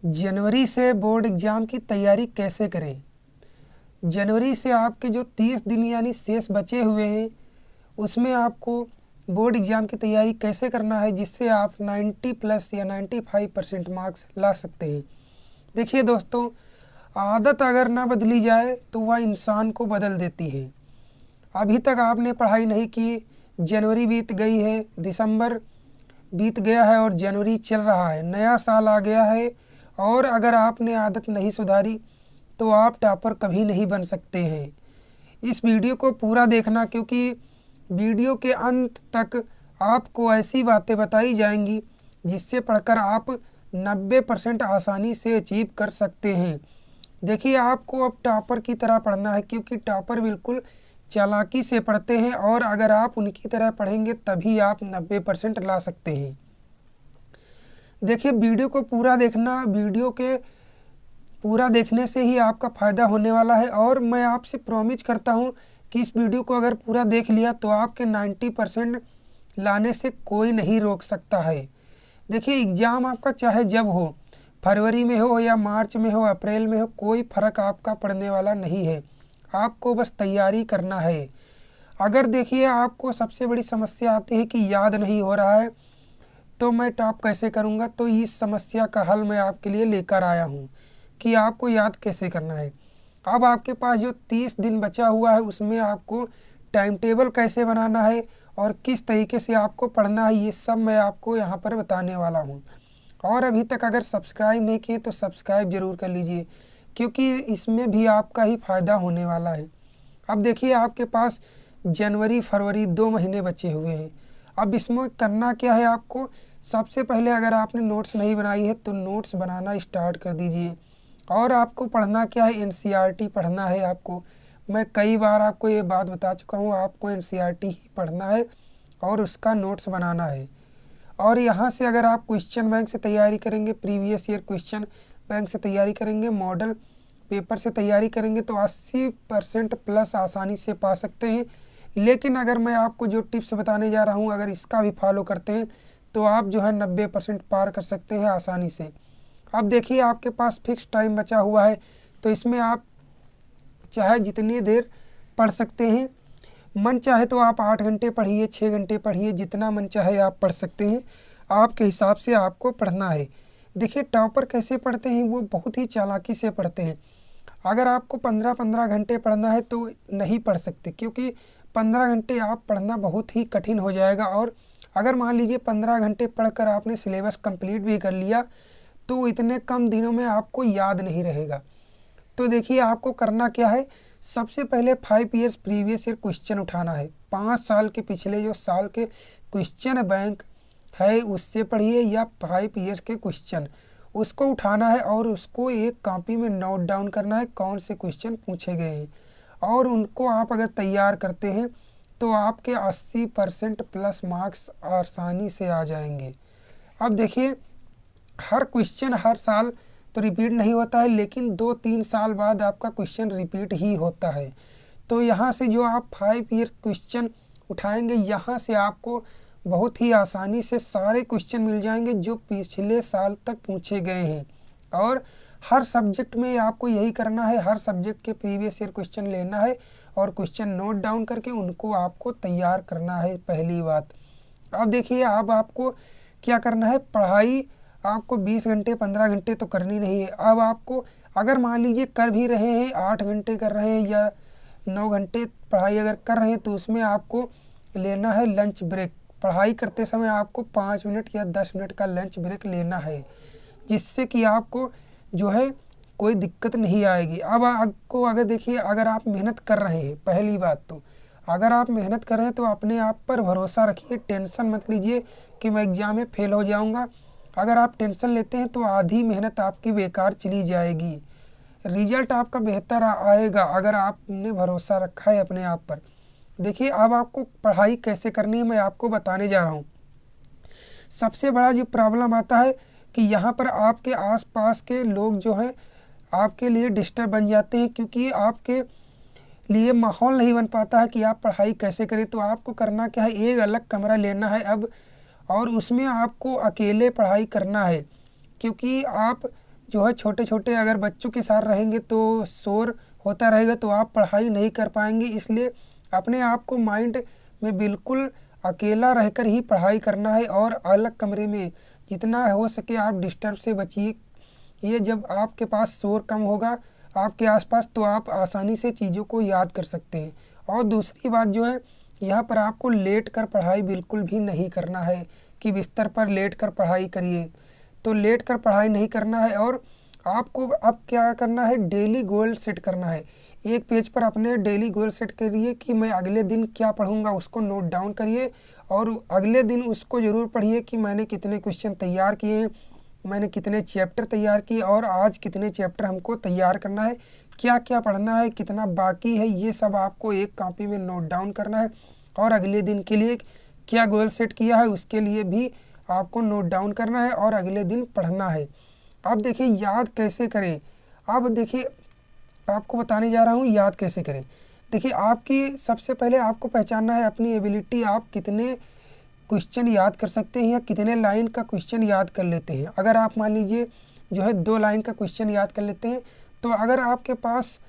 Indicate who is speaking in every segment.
Speaker 1: जनवरी से board exam की तैयारी कैसे करें। जनवरी से आपके जो 30 दिन यानी शेष बचे हुए हैं उसमें आपको बोर्ड एग्ज़ाम की तैयारी कैसे करना है जिससे आप 90 प्लस या 95% मार्क्स ला सकते हैं। देखिए दोस्तों, आदत अगर ना बदली जाए तो वह इंसान को बदल देती है। अभी तक आपने पढ़ाई नहीं की, जनवरी बीत गई है, दिसंबर बीत गया है और जनवरी चल रहा है, नया साल आ गया है और अगर आपने आदत नहीं सुधारी तो आप टॉपर कभी नहीं बन सकते हैं। इस वीडियो को पूरा देखना क्योंकि वीडियो के अंत तक आपको ऐसी बातें बताई जाएंगी जिससे पढ़कर आप 90% आसानी से अचीव कर सकते हैं। देखिए, आपको अब टॉपर की तरह पढ़ना है क्योंकि टॉपर बिल्कुल चालाकी से पढ़ते हैं और अगर आप उनकी तरह पढ़ेंगे तभी आप 90% ला सकते हैं। देखिए, वीडियो को पूरा देखना, वीडियो के पूरा देखने से ही आपका फ़ायदा होने वाला है और मैं आपसे प्रॉमिस करता हूँ कि इस वीडियो को अगर पूरा देख लिया तो आपके 90% लाने से कोई नहीं रोक सकता है। देखिए, एग्ज़ाम आपका चाहे जब हो, फरवरी में हो या मार्च में हो, अप्रैल में हो, कोई फ़र्क आपका पड़ने वाला नहीं है। आपको बस तैयारी करना है। अगर देखिए आपको सबसे बड़ी समस्या आती है कि याद नहीं हो रहा है तो मैं टॉप कैसे करूँगा, तो इस समस्या का हल मैं आपके लिए लेकर आया हूँ कि आपको याद कैसे करना है। अब आपके पास जो 30 दिन बचा हुआ है उसमें आपको टाइम टेबल कैसे बनाना है और किस तरीके से आपको पढ़ना है, ये सब मैं आपको यहाँ पर बताने वाला हूँ। और अभी तक अगर सब्सक्राइब नहीं किए तो सब्सक्राइब ज़रूर कर लीजिए क्योंकि इसमें भी आपका ही फ़ायदा होने वाला है। अब देखिए, आपके पास जनवरी फरवरी 2 महीने बचे हुए हैं। अब इसमें करना क्या है आपको, सबसे पहले अगर आपने नोट्स नहीं बनाई है तो नोट्स बनाना स्टार्ट कर दीजिए। और आपको पढ़ना क्या है, एनसीईआरटी पढ़ना है आपको। मैं कई बार आपको ये बात बता चुका हूँ, आपको एनसीईआरटी ही पढ़ना है और उसका नोट्स बनाना है। और यहाँ से अगर आप क्वेश्चन बैंक से तैयारी करेंगे, प्रीवियस ईयर क्वेश्चन बैंक से तैयारी करेंगे, मॉडल पेपर से तैयारी करेंगे तो 80% प्लस आसानी से पा सकते हैं। लेकिन अगर मैं आपको जो टिप्स बताने जा रहा हूँ अगर इसका भी फॉलो करते हैं तो आप जो है 90% पार कर सकते हैं आसानी से। अब देखिए, आपके पास फिक्स टाइम बचा हुआ है तो इसमें आप चाहे जितनी देर पढ़ सकते हैं। मन चाहे तो आप 8 घंटे पढ़िए, 6 घंटे पढ़िए, जितना मन चाहे आप पढ़ सकते हैं। आपके हिसाब से आपको पढ़ना है। देखिए, टॉपर कैसे पढ़ते हैं, वो बहुत ही चालाकी से पढ़ते हैं। अगर आपको 15-15 घंटे पढ़ना है तो नहीं पढ़ सकते क्योंकि 15 घंटे आप पढ़ना बहुत ही कठिन हो जाएगा। और अगर मान लीजिए 15 घंटे पढ़कर आपने सिलेबस कंप्लीट भी कर लिया तो इतने कम दिनों में आपको याद नहीं रहेगा। तो देखिए, आपको करना क्या है, सबसे पहले 5 ईयर्स प्रीवियस ईयर क्वेश्चन उठाना है। 5 साल के पिछले जो साल के क्वेश्चन बैंक है उससे पढ़िए या 5 ईयर्स के क्वेश्चन उसको उठाना है और उसको एक कॉपी में नोट डाउन करना है कौन से क्वेश्चन पूछे गए हैं। और उनको आप अगर तैयार करते हैं तो आपके 80% प्लस मार्क्स आसानी से आ जाएंगे। अब देखिए, हर क्वेश्चन हर साल तो रिपीट नहीं होता है लेकिन 2-3 साल बाद आपका क्वेश्चन रिपीट ही होता है। तो यहाँ से जो आप 5 ईयर क्वेश्चन उठाएंगे यहाँ से आपको बहुत ही आसानी से सारे क्वेश्चन मिल जाएंगे जो पिछले साल तक पूछे गए हैं। और हर सब्जेक्ट में आपको यही करना है, हर सब्जेक्ट के प्रीवियस ईयर क्वेश्चन लेना है और क्वेश्चन नोट डाउन करके उनको आपको तैयार करना है, पहली बात। अब देखिए, अब आपको क्या करना है, पढ़ाई आपको 20 घंटे 15 घंटे तो करनी नहीं है। अब आपको अगर मान लीजिए कर भी रहे हैं, 8 घंटे कर रहे हैं या 9 घंटे पढ़ाई अगर कर रहे हैं तो उसमें आपको लेना है लंच ब्रेक। पढ़ाई करते समय आपको 5 मिनट या 10 मिनट का लंच ब्रेक लेना है जिससे कि आपको जो है कोई दिक्कत नहीं आएगी। अब आपको अगर देखिए, अगर आप मेहनत कर रहे हैं, पहली बात तो अगर आप मेहनत कर रहे हैं तो अपने आप पर भरोसा रखिए, टेंशन मत लीजिए कि मैं एग्ज़ाम में फेल हो जाऊँगा। अगर आप टेंशन लेते हैं तो आधी मेहनत आपकी बेकार चली जाएगी। रिजल्ट आपका बेहतर आएगा अगर आपने भरोसा रखा है अपने आप पर। देखिए, अब आपको पढ़ाई कैसे करनी है मैं आपको बताने जा रहा हूँ। सबसे बड़ा जो प्रॉब्लम आता है कि यहाँ पर आपके आसपास के लोग जो हैं आपके लिए डिस्टर्ब बन जाते हैं क्योंकि आपके लिए माहौल नहीं बन पाता है कि आप पढ़ाई कैसे करें। तो आपको करना क्या है, एक अलग कमरा लेना है अब और उसमें आपको अकेले पढ़ाई करना है क्योंकि आप जो है छोटे छोटे अगर बच्चों के साथ रहेंगे तो शोर होता रहेगा, तो आप पढ़ाई नहीं कर पाएंगे। इसलिए अपने आप को माइंड में बिल्कुल अकेला रहकर ही पढ़ाई करना है, और अलग कमरे में जितना हो सके आप डिस्टर्ब से बचिए। ये जब आपके पास शोर कम होगा आपके आसपास, तो आप आसानी से चीज़ों को याद कर सकते हैं। और दूसरी बात जो है, यहाँ पर आपको लेट कर पढ़ाई बिल्कुल भी नहीं करना है कि बिस्तर पर लेट कर पढ़ाई करिए, तो लेट कर पढ़ाई नहीं करना है। और आपको अब क्या करना है, डेली गोल सेट करना है। एक पेज पर अपने डेली गोल सेट करिए कि मैं अगले दिन क्या पढ़ूंगा, उसको नोट डाउन करिए, और अगले दिन उसको ज़रूर पढ़िए कि मैंने कितने क्वेश्चन तैयार किए हैं, मैंने कितने चैप्टर तैयार किए, और आज कितने चैप्टर हमको तैयार करना है, क्या क्या पढ़ना है, कितना बाकी है, ये सब आपको एक कॉपी में नोट डाउन करना है। और अगले दिन के लिए क्या गोल सेट किया है उसके लिए भी आपको नोट डाउन करना है और अगले दिन पढ़ना है। अब देखिए याद कैसे करें। अब देखिए आपको बताने जा रहा हूँ याद कैसे करें। देखिए आपकी सबसे पहले आपको पहचानना है अपनी एबिलिटी, आप कितने क्वेश्चन याद कर सकते हैं या कितने लाइन का क्वेश्चन याद कर लेते हैं। अगर आप मान लीजिए जो है 2 लाइन का क्वेश्चन याद कर लेते हैं, तो अगर आपके पास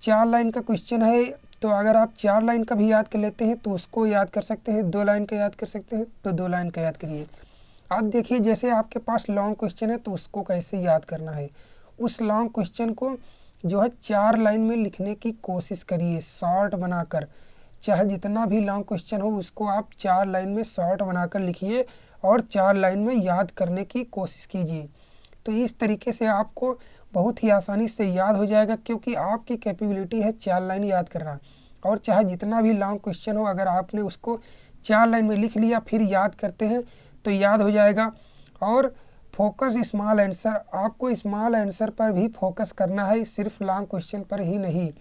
Speaker 1: 4 लाइन का क्वेश्चन है, तो अगर आप 4 लाइन का भी याद कर लेते हैं तो उसको याद कर सकते हैं। 2 लाइन का याद कर सकते हैं तो 2 लाइन का याद करिए। अब देखिए जैसे आपके पास लॉन्ग क्वेश्चन है तो उसको कैसे याद करना है। उस लॉन्ग क्वेश्चन को जो है 4 लाइन में लिखने की कोशिश करिए, शॉर्ट बनाकर। चाहे जितना भी लॉन्ग क्वेश्चन हो उसको आप 4 लाइन में शॉर्ट बनाकर लिखिए और 4 लाइन में याद करने की कोशिश कीजिए। तो इस तरीके से आपको बहुत ही आसानी से याद हो जाएगा, क्योंकि आपकी कैपेबिलिटी है 4 लाइन याद करना। और चाहे जितना भी लॉन्ग क्वेश्चन हो, अगर आपने उसको 4 लाइन में लिख लिया फिर याद करते हैं तो याद हो जाएगा। और फोकस स्मॉल आंसर, आपको स्मॉल आंसर पर भी फोकस करना है, सिर्फ लॉन्ग क्वेश्चन पर ही नहीं।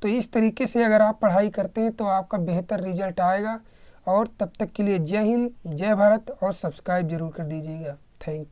Speaker 1: तो इस तरीके से अगर आप पढ़ाई करते हैं तो आपका बेहतर रिजल्ट आएगा। और तब तक के लिए जय हिंद, जय भारत, और सब्सक्राइब जरूर कर दीजिएगा। Thank you.